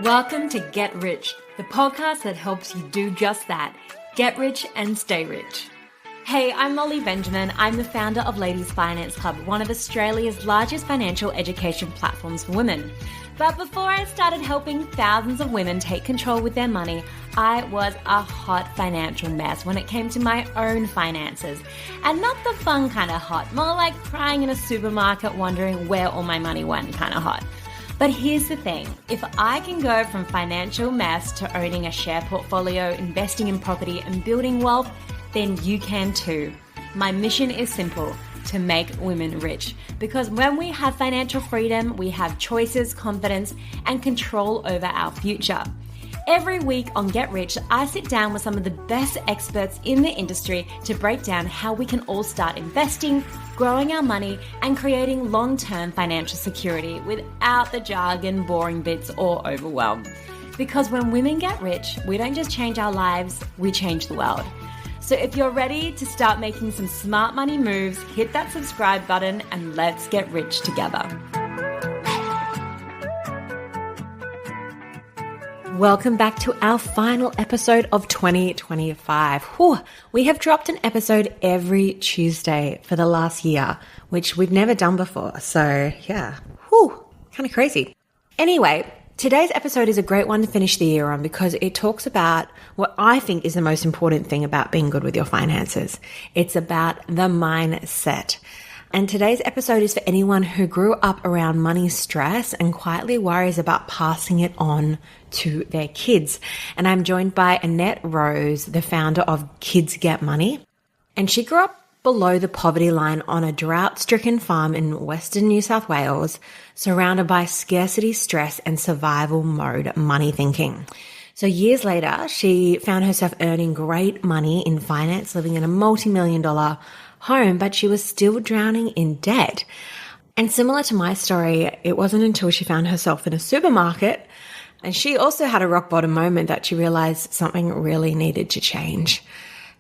Welcome to Get Rich, the podcast that helps you do just that. Get rich and stay rich. Hey, I'm Molly Benjamin. I'm the founder of Ladies Finance Club, one of Australia's largest financial education platforms for women. But before I started helping thousands of women take control with their money, I was a hot financial mess when it came to my own finances. And not the fun kind of hot, more like crying in a supermarket wondering where all my money went kind of hot. But here's the thing, if I can go from financial mess to owning a share portfolio, investing in property and building wealth, then you can too. My mission is simple, to make women rich. Because when we have financial freedom, we have choices, confidence, and control over our future. Every week on Get Rich, I sit down with some of the best experts in the industry to break down how we can all start investing, growing our money, and creating long-term financial security without the jargon, boring bits, or overwhelm. Because when women get rich, we don't just change our lives, we change the world. So if you're ready to start making some smart money moves, hit that subscribe button and let's get rich together. Welcome back to our final episode of 2025. We have dropped an episode every Tuesday for the last year, which we've never done before. So yeah, kind of crazy. Anyway, today's episode is a great one to finish the year on because it talks about what I think is the most important thing about being good with your finances. It's about the mindset. And today's episode is for anyone who grew up around money stress and quietly worries about passing it on to their kids. And I'm joined by Annette Rose, the founder of Kids Get Money. And she grew up below the poverty line on a drought-stricken farm in Western New South Wales, surrounded by scarcity, stress, and survival mode money thinking. So years later, she found herself earning great money in finance, living in a multi-million-dollar home, but she was still drowning in debt. And similar to my story, it wasn't until she found herself in a supermarket and she also had a rock bottom moment that she realized something really needed to change.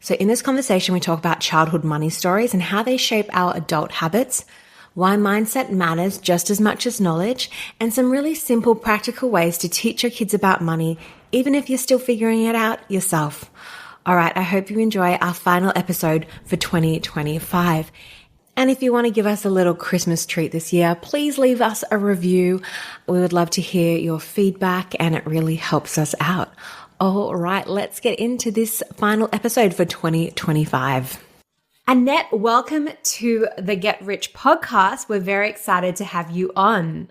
So in this conversation, we talk about childhood money stories and how they shape our adult habits, why mindset matters just as much as knowledge, and some really simple practical ways to teach your kids about money, even if you're still figuring it out yourself. All right, I hope you enjoy our final episode for 2025. And if you want to give us a little Christmas treat this year, please leave us a review. We would love to hear your feedback and it really helps us out. All right, let's get into this final episode for 2025. Annette, welcome to the Get Rich podcast. We're very excited to have you on.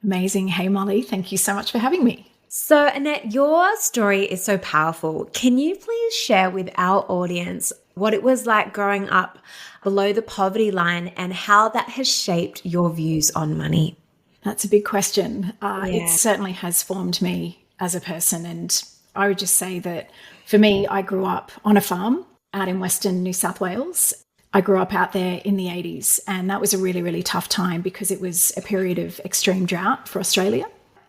Amazing. Hey, Molly, thank you so much for having me. So, Annette, your story is so powerful. Can you please share with our audience what it was like growing up below the poverty line and how that has shaped your views on money? That's a big question. It certainly has formed me as a person. And I would just say that for me, I grew up on a farm out in Western New South Wales. I grew up out there in the 80s, and that was a really, really tough time because it was a period of extreme drought for Australia.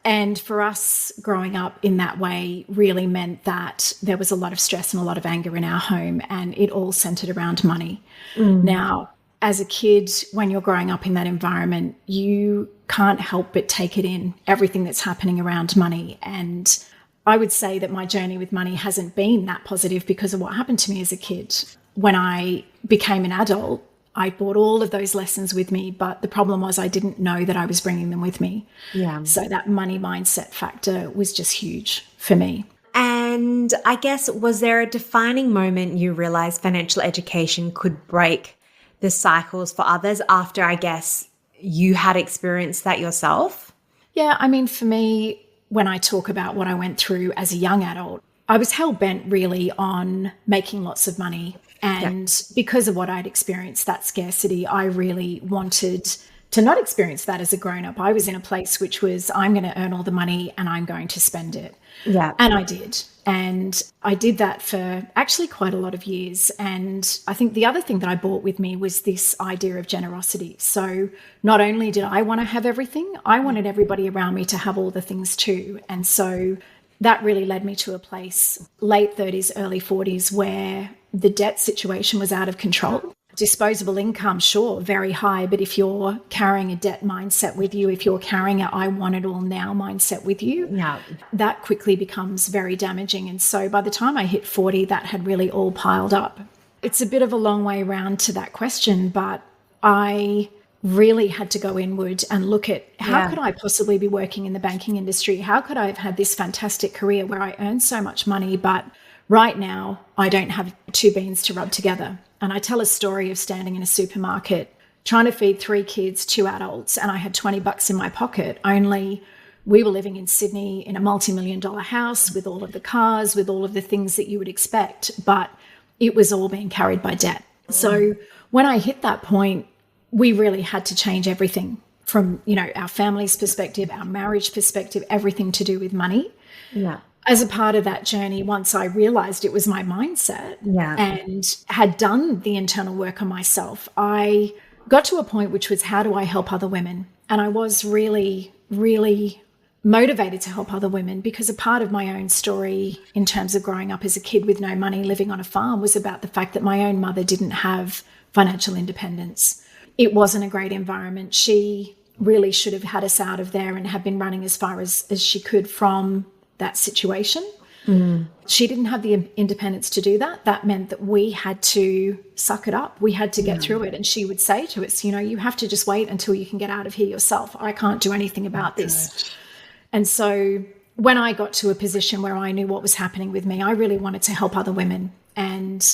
And for us, growing up in that way really meant that there was a lot of stress and a lot of anger in our home, and it all centered around money. Now, as a kid, when you're growing up in that environment, you can't help but take it in, everything that's happening around money. And I would say that my journey with money hasn't been that positive because of what happened to me as a kid. When I became an adult, I brought all of those lessons with me, but the problem was I didn't know that I was bringing them with me. Yeah. So that money mindset factor was just huge for me. And I guess, was there a defining moment you realized financial education could break the cycles for others after, I guess, you had experienced that yourself? Yeah, I mean, for me, when I talk about what I went through as a young adult, I was hell-bent really on making lots of money. And because of what I'd experienced, that scarcity, I really wanted to not experience that as a grown-up. I was in a place which was, I'm going to earn all the money and I'm going to spend it. Yeah. And I did. And I did that for actually quite a lot of years. And I think the other thing that I brought with me was this idea of generosity. So not only did I want to have everything, I wanted everybody around me to have all the things too. And so that really led me to a place, late 30s, early 40s, where the debt situation was out of control. disposable income, sure, very high. But if you're carrying a debt mindset with you, if you're carrying a I want it all now mindset with you, that quickly becomes very damaging. And so by the time I hit 40, that had really all piled up. It's a bit of a long way round to that question, but I really had to go inward and look at how could I possibly be working in the banking industry? How could I have had this fantastic career where I earn so much money, but right now I don't have two beans to rub together? And I tell a story of standing in a supermarket, trying to feed 3 kids, 2 adults, and I had $20 in my pocket, only we were living in Sydney in a multi-million-dollar house with all of the cars, with all of the things that you would expect, but it was all being carried by debt. So when I hit that point, we really had to change everything from, our family's perspective, our marriage perspective, everything to do with money. Yeah. As a part of that journey, once I realized it was my mindset and had done the internal work on myself, I got to a point which was, how do I help other women? And I was really, really motivated to help other women, because a part of my own story in terms of growing up as a kid with no money, living on a farm, was about the fact that my own mother didn't have financial independence. It wasn't a great environment. She really should have had us out of there and have been running as far as she could from that situation. She didn't have the independence to do that. That meant that we had to suck it up. We had to get through it. And she would say to us, you have to just wait until you can get out of here yourself. I can't do anything about this. And so when I got to a position where I knew what was happening with me, I really wanted to help other women. And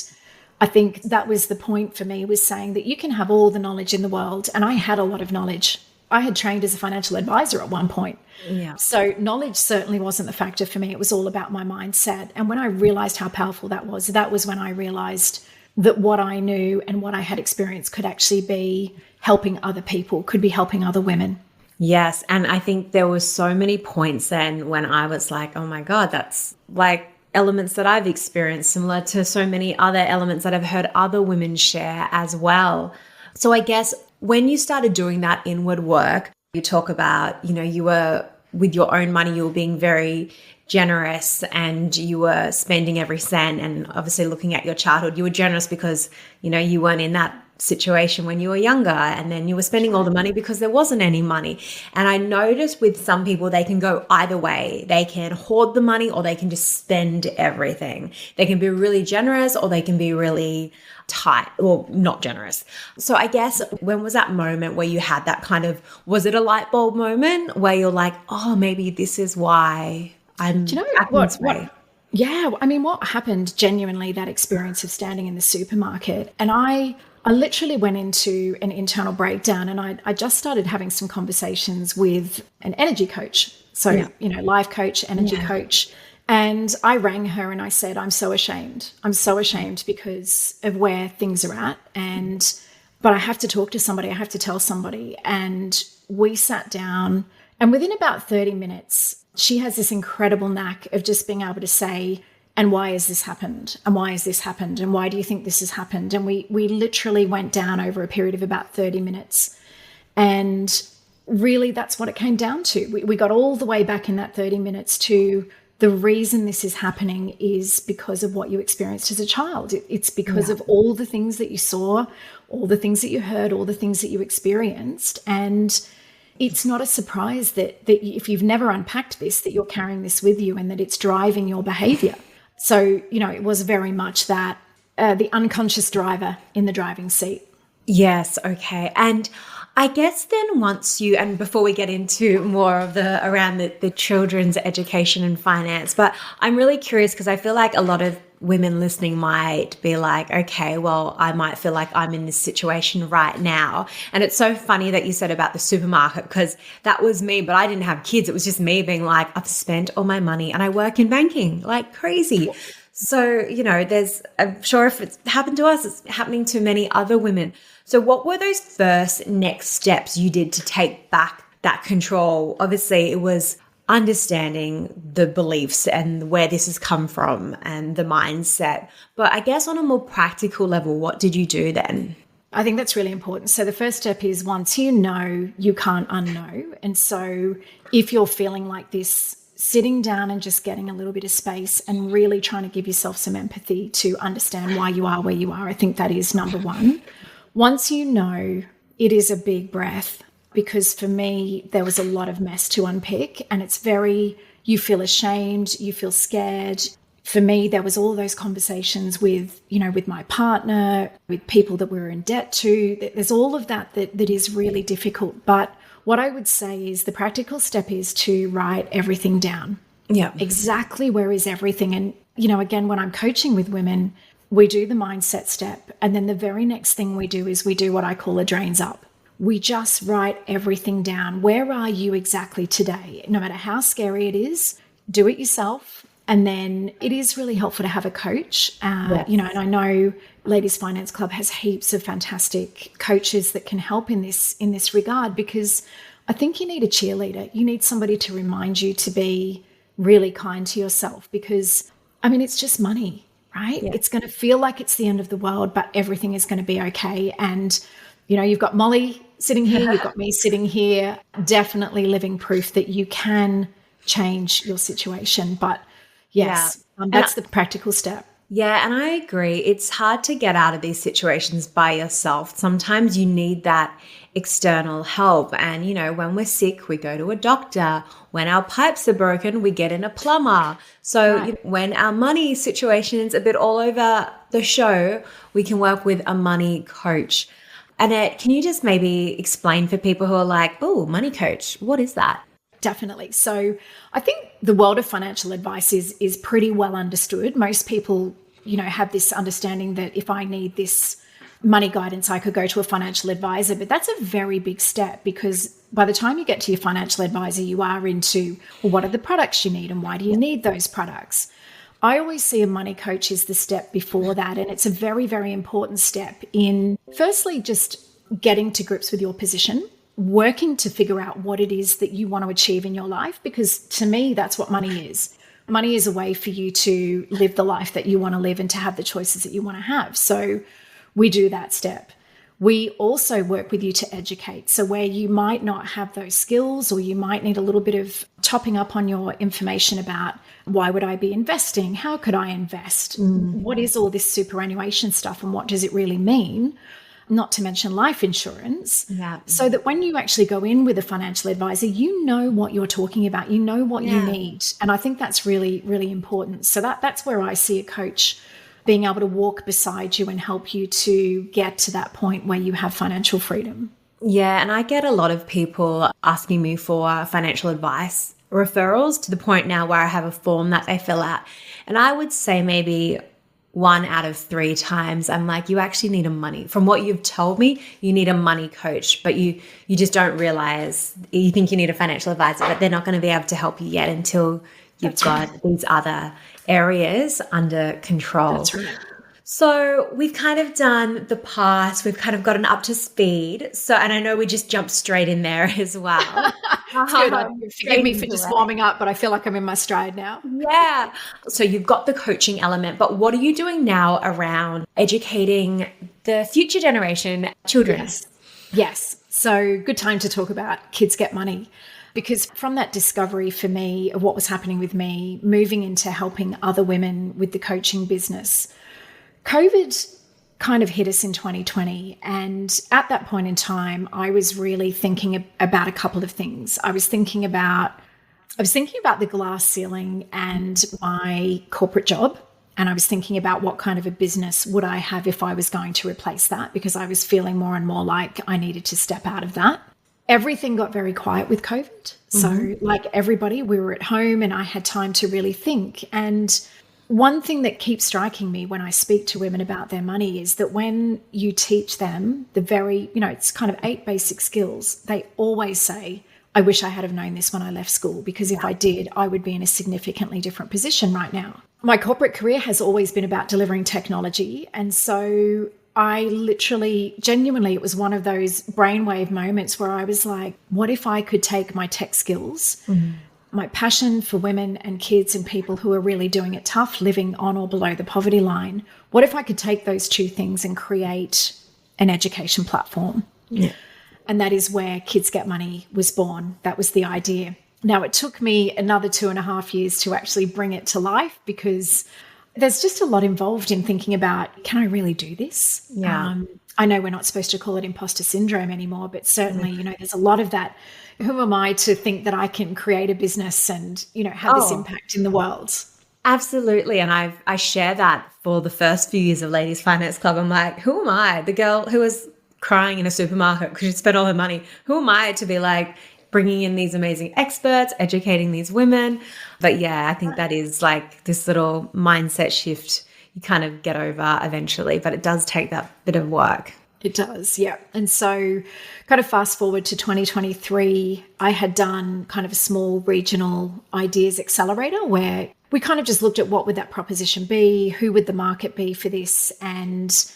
I think that was the point for me, was saying that you can have all the knowledge in the world. And I had a lot of knowledge. I had trained as a financial advisor at one point. Yeah. So knowledge certainly wasn't the factor for me. It was all about my mindset. And when I realized how powerful that was when I realized that what I knew and what I had experienced could actually be helping other people, could be helping other women. Yes. And I think there were so many points then when I was like, oh my God, that's like elements that I've experienced, similar to so many other elements that I've heard other women share as well. So I guess when you started doing that inward work, you talk about, you were with your own money, you were being very generous and you were spending every cent. And obviously looking at your childhood, you were generous because, you weren't in that situation when you were younger, and then you were spending all the money because there wasn't any money. And I noticed with some people, they can go either way. They can hoard the money or they can just spend everything. They can be really generous or they can be really tight or not generous. So I guess, when was that moment where you had that kind of, was it a light bulb moment where you're like, oh, maybe this is why I'm acting this way? Yeah. I mean, what happened genuinely, that experience of standing in the supermarket, and I literally went into an internal breakdown, and I just started having some conversations with an energy coach. So, life coach, energy coach. And I rang her and I said, I'm so ashamed. I'm so ashamed because of where things are at. But I have to talk to somebody. I have to tell somebody. And we sat down, and within about 30 minutes, she has this incredible knack of just being able to say, and why has this happened? And why has this happened? And why do you think this has happened? And we literally went down over a period of about 30 minutes. And really, that's what it came down to. We got all the way back in that 30 minutes to the reason this is happening is because of what you experienced as a child. It's because of all the things that you saw, all the things that you heard, all the things that you experienced. And it's not a surprise that if you've never unpacked this, that you're carrying this with you and that it's driving your behavior. So, it was very much that the unconscious driver in the driving seat. Yes. Okay. And I guess then once and before we get into more of around the children's education and finance, but I'm really curious because I feel like a lot of women listening might be like, okay, well, I might feel like I'm in this situation right now. And it's so funny that you said about the supermarket, because that was me, but I didn't have kids. It was just me being like, I've spent all my money and I work in banking like crazy. So, I'm sure if it's happened to us, it's happening to many other women. So what were those first next steps you did to take back that control? Obviously, it was understanding the beliefs and where this has come from and the mindset. But I guess on a more practical level, what did you do then? I think that's really important. So the first step is, once you know, you can't unknow. And so if you're feeling like this, sitting down and just getting a little bit of space and really trying to give yourself some empathy to understand why you are where you are. I think that is number one. Once you know, it is a big breath, because for me, there was a lot of mess to unpick, and it's you feel ashamed, you feel scared. For me, there was all those conversations with my partner, with people that we were in debt to. There's all of that is really difficult. But what I would say is the practical step is to write everything down. Yeah. Exactly where is everything? And, again, when I'm coaching with women, we do the mindset step. And then the very next thing we do is we do what I call a drains up. We just write everything down. Where are you exactly today? No matter how scary it is, do it yourself. And then it is really helpful to have a coach, Yes. and I know Ladies Finance Club has heaps of fantastic coaches that can help in this regard, because I think you need a cheerleader. You need somebody to remind you to be really kind to yourself, because, it's just money, right? Yeah. It's going to feel like it's the end of the world, but everything is going to be okay. And, you've got Molly sitting here, you've got me sitting here, definitely living proof that you can change your situation. But yes, that's the practical step. Yeah, and I agree. It's hard to get out of these situations by yourself. Sometimes you need that external help. And, when we're sick, we go to a doctor. When our pipes are broken, we get in a plumber. So Right. when our money situation's a bit all over the show, we can work with a money coach. Annette, can you just maybe explain for people who are like, oh, money coach, what is that? Definitely. So I think the world of financial advice is pretty well understood. Most people, have this understanding that if I need this money guidance, I could go to a financial advisor. But that's a very big step, because by the time you get to your financial advisor, you are into, well, what are the products you need and why do you need those products? I always see a money coach is the step before that. And it's a very, very important step in, firstly, just getting to grips with your position, working to figure out what it is that you want to achieve in your life, because to me, that's what money is. Money is a way for you to live the life that you want to live and to have the choices that you want to have. So we do that step. We also work with you to educate. So where you might not have those skills, or you might need a little bit of topping up on your information about why would I be investing? How could I invest? What is all this superannuation stuff and what does it really mean? Not to mention life insurance. Yeah. So that when you actually go in with a financial advisor, you know what you're talking about, you know what you need. And I think that's really, really important. So that's where I see a coach being able to walk beside you and help you to get to that point where you have financial freedom. Yeah, and I get a lot of people asking me for financial advice referrals, to the point now where I have a form that they fill out. And I would say maybe 1 out of 3 times I'm like, you actually need from what you've told me, you need a money coach, but you just don't realize, you think you need a financial advisor, but they're not going to be able to help you yet until you've got these other areas under control. That's right. So we've kind of done the past, we've kind of gotten up to speed. So, and I know we just jumped straight in there as well. Good. Forgive me for just warming up, but I feel like I'm in my stride now. Yeah. So you've got the coaching element, but what are you doing now around educating the future generation, children? Yes. So good time to talk about Kids Get Money. Because from that discovery for me of what was happening with me, moving into helping other women with the coaching business, COVID kind of hit us in 2020. And at that point in time, I was really thinking about a couple of things. I was thinking about the glass ceiling and my corporate job. And I was thinking about what kind of a business would I have if I was going to replace that, because I was feeling more and more like I needed to step out of that. Everything got very quiet with COVID. So like everybody, we were at home and I had time to really think. And one thing that keeps striking me when I speak to women about their money is that when you teach them it's kind of 8 basic skills, they always say, I wish I had have known this when I left school, because if I did, I would be in a significantly different position right now. My corporate career has always been about delivering technology. And so I literally, genuinely, it was one of those brainwave moments where I was like, what if I could take my tech skills, my passion for women and kids and people who are really doing it tough, living on or below the poverty line, what if I could take those 2 things and create an education platform? Yeah. And that is where Kids Get Money was born. That was the idea. Now, it took me another 2.5 years to actually bring it to life, because There's just a lot involved in thinking about, can I really do this? Yeah. I know we're not supposed to call it imposter syndrome anymore, but certainly, there's a lot of that. Who am I to think that I can create a business and, have this impact in the world? Absolutely. And I share that for the first few years of Ladies Finance Club. I'm like, who am I? The girl who was crying in a supermarket because she'd spent all her money. Who am I to be like bringing in these amazing experts, educating these women? But yeah, I think that is like this little mindset shift you kind of get over eventually, but it does take that bit of work. It does, yeah. And so kind of fast forward to 2023, I had done kind of a small regional ideas accelerator where we kind of just looked at what would that proposition be, who would the market be for this, and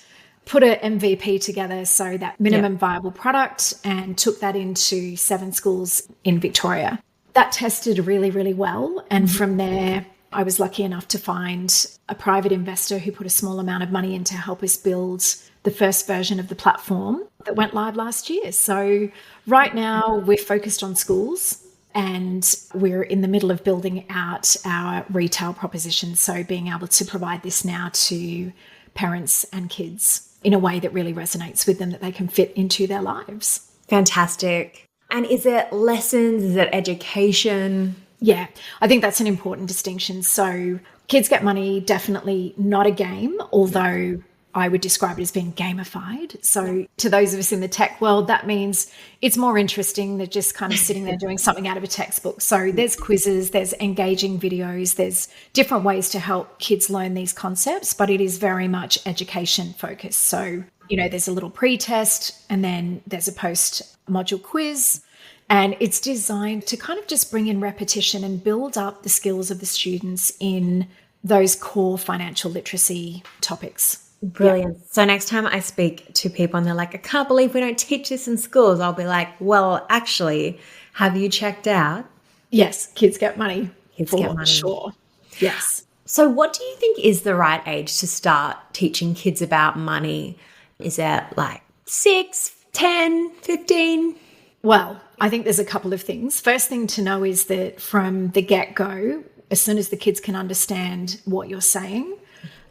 put a MVP together, so that minimum viable product, and took that into 7 schools in Victoria. That tested really, really well. And from there, I was lucky enough to find a private investor who put a small amount of money in to help us build the first version of the platform that went live last year. So right now we're focused on schools and we're in the middle of building out our retail proposition. So being able to provide this now to parents and kids in a way that really resonates with them, that they can fit into their lives. Fantastic. And is it lessons? Is it education? Yeah, I think that's an important distinction. So Kids Get Money, definitely not a game, although I would describe it as being gamified. So to those of us in the tech world, that means it's more interesting than just kind of sitting there doing something out of a textbook. So there's quizzes, there's engaging videos, there's different ways to help kids learn these concepts, but it is very much education focused. So, there's a little pre-test and then there's a post-module quiz. And it's designed to kind of just bring in repetition and build up the skills of the students in those core financial literacy topics. Brilliant. Yeah. So next time I speak to people and they're like, I can't believe we don't teach this in schools, I'll be like, well, actually, have you checked out? Yes, Kids Get Money. Kids Get Money. Sure. Yes. So what do you think is the right age to start teaching kids about money? Is it like 6, 10, 15? Well, I think there's a couple of things. First thing to know is that from the get-go, as soon as the kids can understand what you're saying,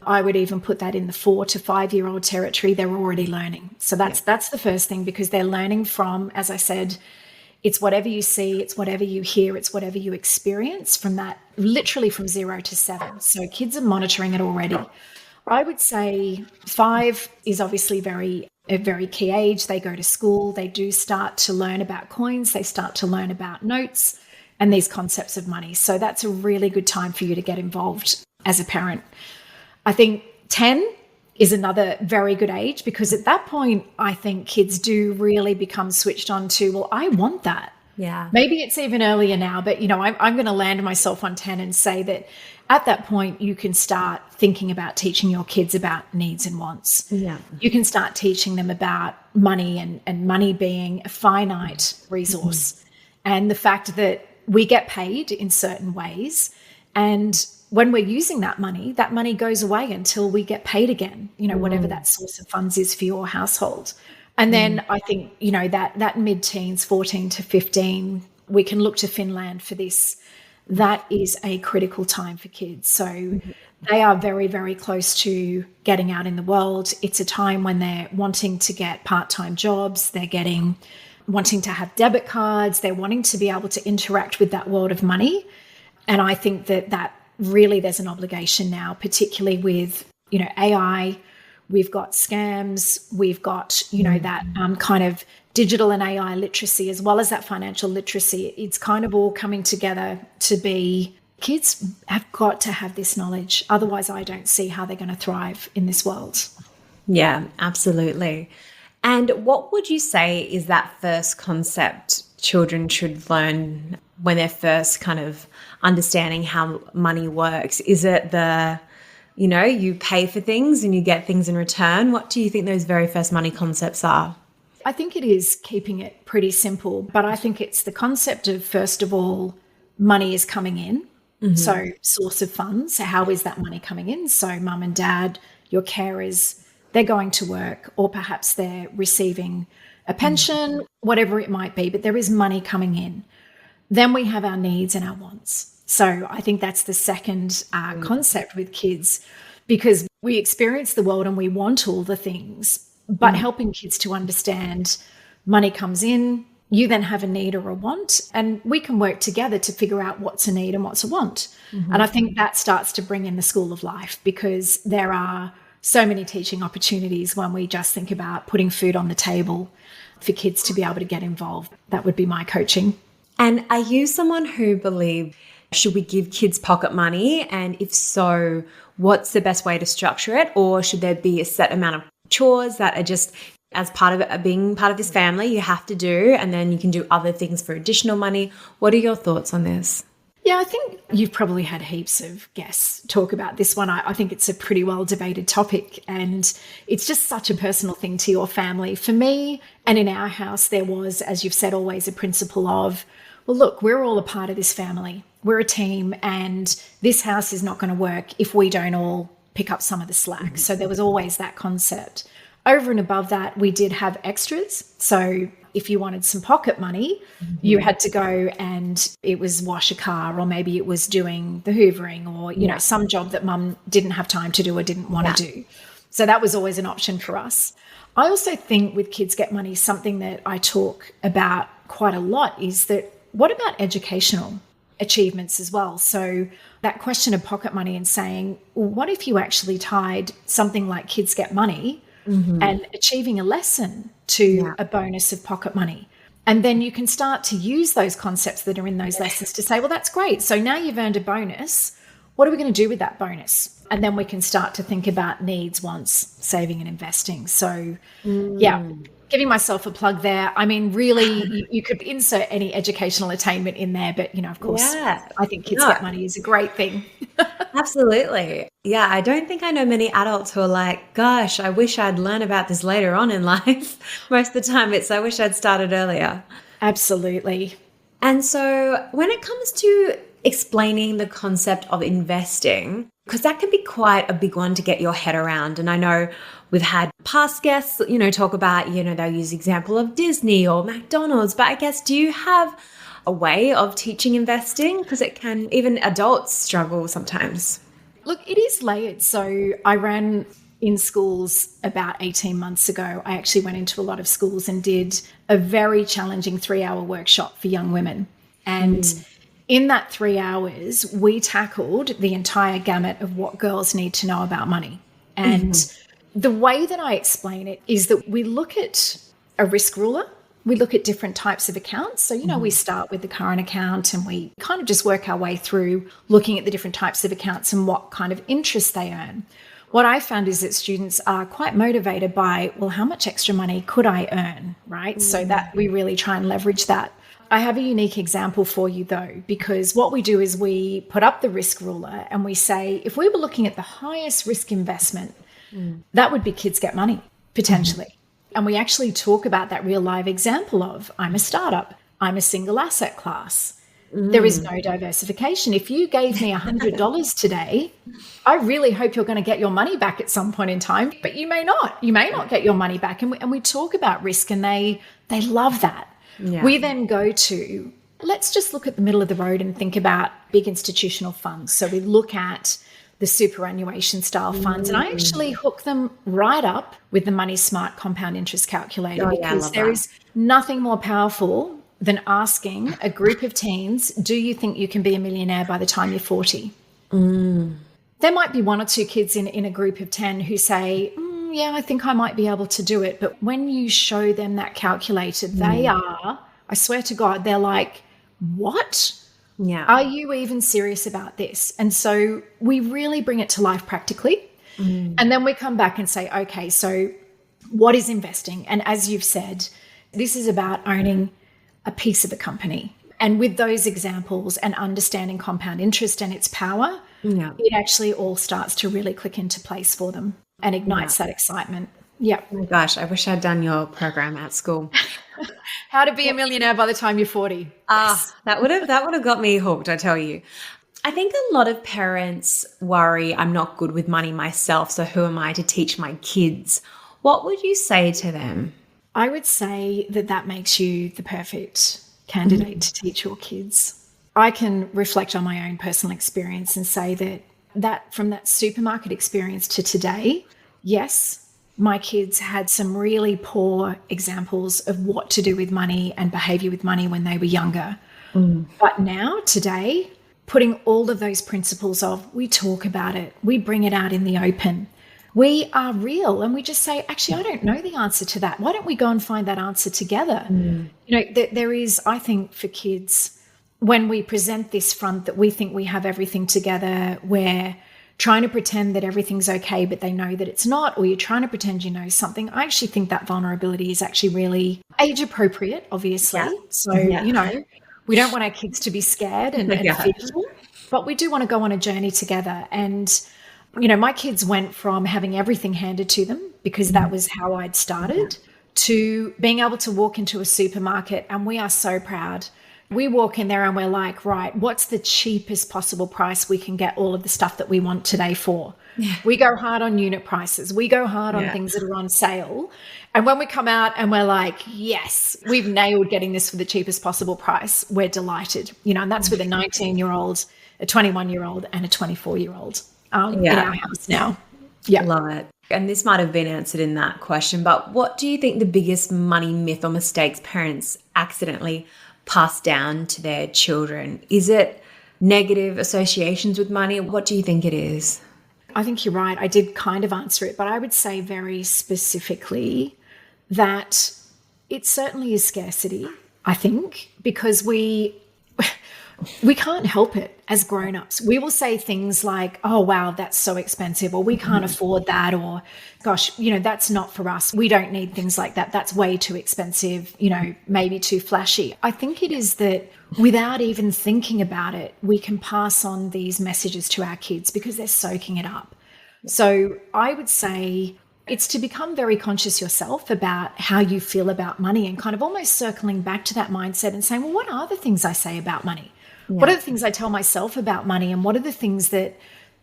I would even put that in the 4 to 5-year-old territory. They're already learning. So that's the first thing, because they're learning from, as I said, it's whatever you see, it's whatever you hear, it's whatever you experience, from that, literally from 0 to 7. So kids are monitoring it already. I would say 5 is obviously a very key age. They go to school, they do start to learn about coins, they start to learn about notes and these concepts of money. So that's a really good time for you to get involved as a parent. I think 10 is another very good age, because at that point, I think kids do really become switched on to, well, I want that. Yeah. Maybe it's even earlier now, but, I'm going to land myself on 10 and say that at that point, you can start thinking about teaching your kids about needs and wants. Yeah. You can start teaching them about money and money being a finite resource, and the fact that we get paid in certain ways. And when we're using that money goes away until we get paid again, whatever that source of funds is for your household. And then I think, that mid-teens, 14 to 15, we can look to Finland for this. That is a critical time for kids. So they are very, very close to getting out in the world. It's a time when they're wanting to get part-time jobs. They're wanting to have debit cards. They're wanting to be able to interact with that world of money. And I think that really there's an obligation now, particularly with, AI. We've got scams. We've got, that kind of digital and AI literacy, as well as that financial literacy. It's kind of all coming together to be, kids have got to have this knowledge. Otherwise, I don't see how they're going to thrive in this world. Yeah, absolutely. And what would you say is that first concept children should learn when they're first kind of understanding how money works? Is it you pay for things and you get things in return? What do you think those very first money concepts are? I think it is keeping it pretty simple, but I think it's the concept of, first of all, money is coming in. So source of funds, how is that money coming in? So mum and dad, your carers, they're going to work, or perhaps they're receiving a pension, whatever it might be, but there is money coming in. Then we have our needs and our wants. So I think that's the second concept with kids, because we experience the world and we want all the things, but helping kids to understand money comes in, you then have a need or a want, and we can work together to figure out what's a need and what's a want. And I think that starts to bring in the school of life, because there are so many teaching opportunities when we just think about putting food on the table for kids to be able to get involved. That would be my coaching. And are you someone who believes, should we give kids pocket money? And if so, what's the best way to structure it? Or should there be a set amount of chores that are just as part of it, being part of this family, you have to do, and then you can do other things for additional money? What are your thoughts on this? Yeah, I think you've probably had heaps of guests talk about this one. I think it's a pretty well debated topic, and it's just such a personal thing to your family. For me, and in our house, there was, as you've said, always a principle of, well, look, we're all a part of this family. We're a team, and this house is not going to work if we don't all pick up some of the slack. So there was always that concept. Over and above that, we did have extras. So if you wanted some pocket money, you had to go and it was wash a car, or maybe it was doing the hoovering, or, you know, some job that mum didn't have time to do or didn't want to do. So that was always an option for us. I also think with Kids Get Money, something that I talk about quite a lot is that, what about educational achievements as well? So that question of pocket money and saying, well, what if you actually tied something like Kids Get Money and achieving a lesson to a bonus of pocket money? And then you can start to use those concepts that are in those lessons to say, well, that's great. So now you've earned a bonus. What are we going to do with that bonus? And then we can start to think about needs, wants, saving and investing. So giving myself a plug there. I mean, really, you could insert any educational attainment in there, but, you know, of course, I think Kids Get Money is a great thing. Absolutely. Yeah, I don't think I know many adults who are like, gosh, I wish I'd learned about this later on in life. Most of the time it's, I wish I'd started earlier. Absolutely. And so when it comes to explaining the concept of investing, because that can be quite a big one to get your head around. And I know we've had past guests, you know, talk about, you know, they'll use example of Disney or McDonald's, but I guess, do you have a way of teaching investing? Because it can, even adults struggle sometimes. Look, it is layered. So I ran in schools about 18 months ago. I actually went into a lot of schools and did a very challenging 3-hour workshop for young women. And in that 3 hours, we tackled the entire gamut of what girls need to know about money. And the way that I explain it is that we look at a risk ruler. We look at different types of accounts. So, you know, we start with the current account and we kind of just work our way through looking at the different types of accounts and what kind of interest they earn. What I found is that students are quite motivated by, well, how much extra money could I earn, right? So that we really try and leverage that. I have a unique example for you though, because what we do is we put up the risk ruler and we say, if we were looking at the highest risk investment, that would be Kids Get Money, potentially. And we actually talk about that real live example of, I'm a startup, I'm a single asset class. There is no diversification. If you gave me $100 today, I really hope you're going to get your money back at some point in time, but you may not. You may not get your money back. And we talk about risk and they love that. Yeah. We then go to, let's just look at the middle of the road and think about big institutional funds. So we look at the superannuation style funds, and I actually hook them right up with the Money Smart compound interest calculator, because there is nothing more powerful than asking a group of teens, do you think you can be a millionaire by the time you're 40? There might be one or two kids in a group of 10 who say, yeah, I think I might be able to do it. But when you show them that calculator, they are, I swear to God, they're like, what? Yeah. Are you even serious about this? And so we really bring it to life practically. And then we come back and say, okay, so what is investing? And as you've said, this is about owning a piece of a company. And with those examples and understanding compound interest and its power, it actually all starts to really click into place for them and ignites that excitement. Yeah. Oh my gosh, I wish I'd done your program at school. How to be a millionaire by the time you're 40. Yes. That would have got me hooked, I tell you. I think a lot of parents worry, I'm not good with money myself, so who am I to teach my kids? What would you say to them? I would say that makes you the perfect candidate to teach your kids. I can reflect on my own personal experience and say that from that supermarket experience to today, yes, my kids had some really poor examples of what to do with money and behavior with money when they were younger. But now, today, putting all of those principles of we talk about it, we bring it out in the open, we are real, and we just say, actually, I don't know the answer to that. Why don't we go and find that answer together? There is, I think, for kids, when we present this front that we think we have everything together, we're trying to pretend that everything's okay, but they know that it's not, or you're trying to pretend you know something. I actually think that vulnerability is actually really age appropriate, obviously. Yeah. So, we don't want our kids to be scared and fearful, but we do want to go on a journey together. And, my kids went from having everything handed to them because that was how I'd started to being able to walk into a supermarket, and we are so proud. We walk in there and we're like, right, what's the cheapest possible price we can get all of the stuff that we want today for? Yeah. We go hard on unit prices. We go hard on things that are on sale. And when we come out and we're like, yes, we've nailed getting this for the cheapest possible price, we're delighted. And that's with a 19-year-old, a 21-year-old and a 24-year-old in our house now. Yeah. Love it. And this might have been answered in that question, but what do you think the biggest money myth or mistakes parents accidentally pass down to their children? Is it negative associations with money? What do you think it is? I think you're right. I did kind of answer it, but I would say very specifically that it certainly is scarcity, I think, because we can't help it as grown-ups. We will say things like, oh, wow, that's so expensive, or we can't afford that, or gosh, that's not for us. We don't need things like that. That's way too expensive, maybe too flashy. I think it is that without even thinking about it, we can pass on these messages to our kids because they're soaking it up. So I would say it's to become very conscious yourself about how you feel about money, and kind of almost circling back to that mindset and saying, well, what are the things I say about money? Yeah. What are the things I tell myself about money? And what are the things that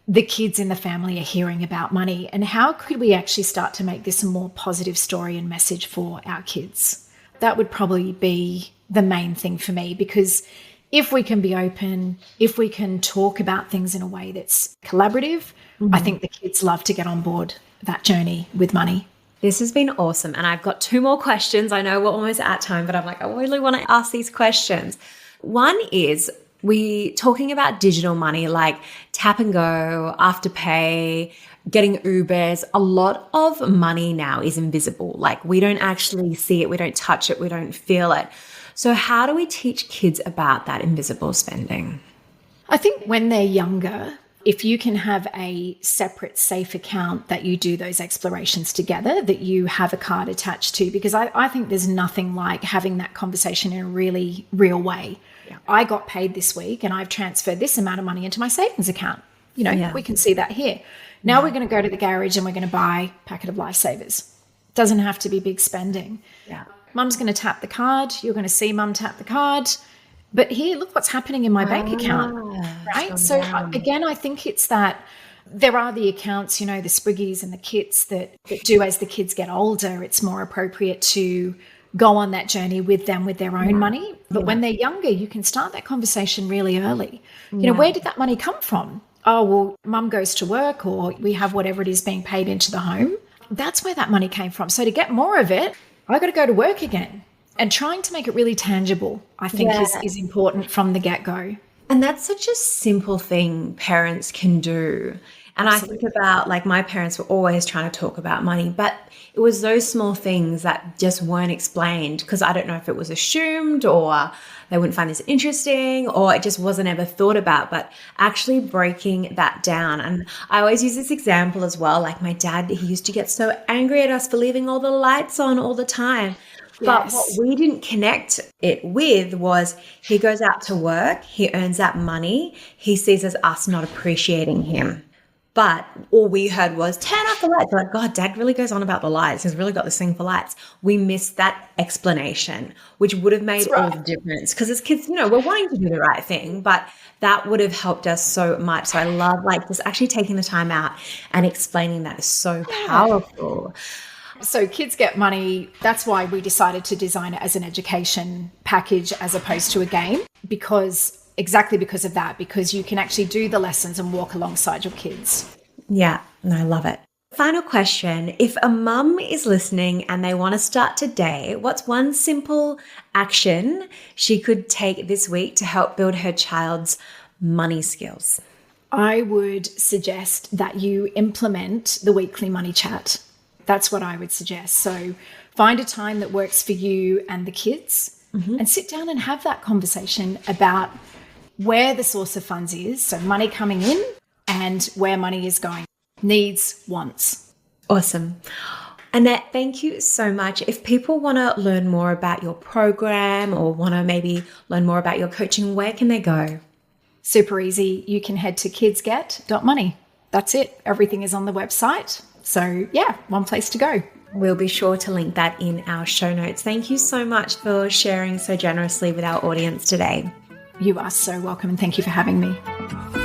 the kids in the family are hearing about money? And how could we actually start to make this a more positive story and message for our kids? That would probably be the main thing for me, because if we can be open, if we can talk about things in a way that's collaborative, I think the kids love to get on board that journey with money. This has been awesome. And I've got 2 more questions. I know we're almost at time, but I'm like, I really want to ask these questions. One is, we talking about digital money, like tap and go, Afterpay, getting Ubers. A lot of money now is invisible. Like we don't actually see it. We don't touch it. We don't feel it. So how do we teach kids about that invisible spending? I think when they're younger, if you can have a separate safe account that you do those explorations together, that you have a card attached to, because I think there's nothing like having that conversation in a really real way. Yeah. I got paid this week and I've transferred this amount of money into my savings account. We can see that here. Now we're going to go to the garage and we're going to buy a packet of Lifesavers. Doesn't have to be big spending. Yeah. Mum's going to tap the card. You're going to see Mum tap the card. But here, look what's happening in my bank account, right? So again, I think it's that there are the accounts, the Spriggies and the kits that do as the kids get older. It's more appropriate to go on that journey with them with their own money. But when they're younger, you can start that conversation really early. Where did that money come from? Oh, well, Mum goes to work, or we have whatever it is being paid into the home. That's where that money came from. So to get more of it, I got to go to work again. And trying to make it really tangible, I think, is important from the get-go. And that's such a simple thing parents can do. And Absolutely. I think about, like, my parents were always trying to talk about money, but it was those small things that just weren't explained, because I don't know if it was assumed or they wouldn't find this interesting, or it just wasn't ever thought about, but actually breaking that down. And I always use this example as well. Like my dad, he used to get so angry at us for leaving all the lights on all the time. But what we didn't connect it with was he goes out to work, he earns that money, he sees as us not appreciating him. But all we heard was, turn off the lights. We're like, God, Dad really goes on about the lights. He's really got this thing for lights. We missed that explanation, which would have made all the difference. Because as kids, we're wanting to do the right thing, but that would have helped us so much. So I love just actually taking the time out and explaining that is so powerful. So kids get money. That's why we decided to design it as an education package as opposed to a game, because exactly because of that, because you can actually do the lessons and walk alongside your kids. Yeah, no, I love it. Final question. If a mum is listening and they want to start today, what's one simple action she could take this week to help build her child's money skills? I would suggest that you implement the weekly money chat. That's what I would suggest. So find a time that works for you and the kids and sit down and have that conversation about where the source of funds is. So money coming in and where money is going. Needs, wants. Awesome. Annette, thank you so much. If people want to learn more about your program or want to maybe learn more about your coaching, where can they go? Super easy. You can head to kidsget.money. That's it. Everything is on the website. So yeah, one place to go. We'll be sure to link that in our show notes. Thank you so much for sharing so generously with our audience today. You are so welcome, and thank you for having me.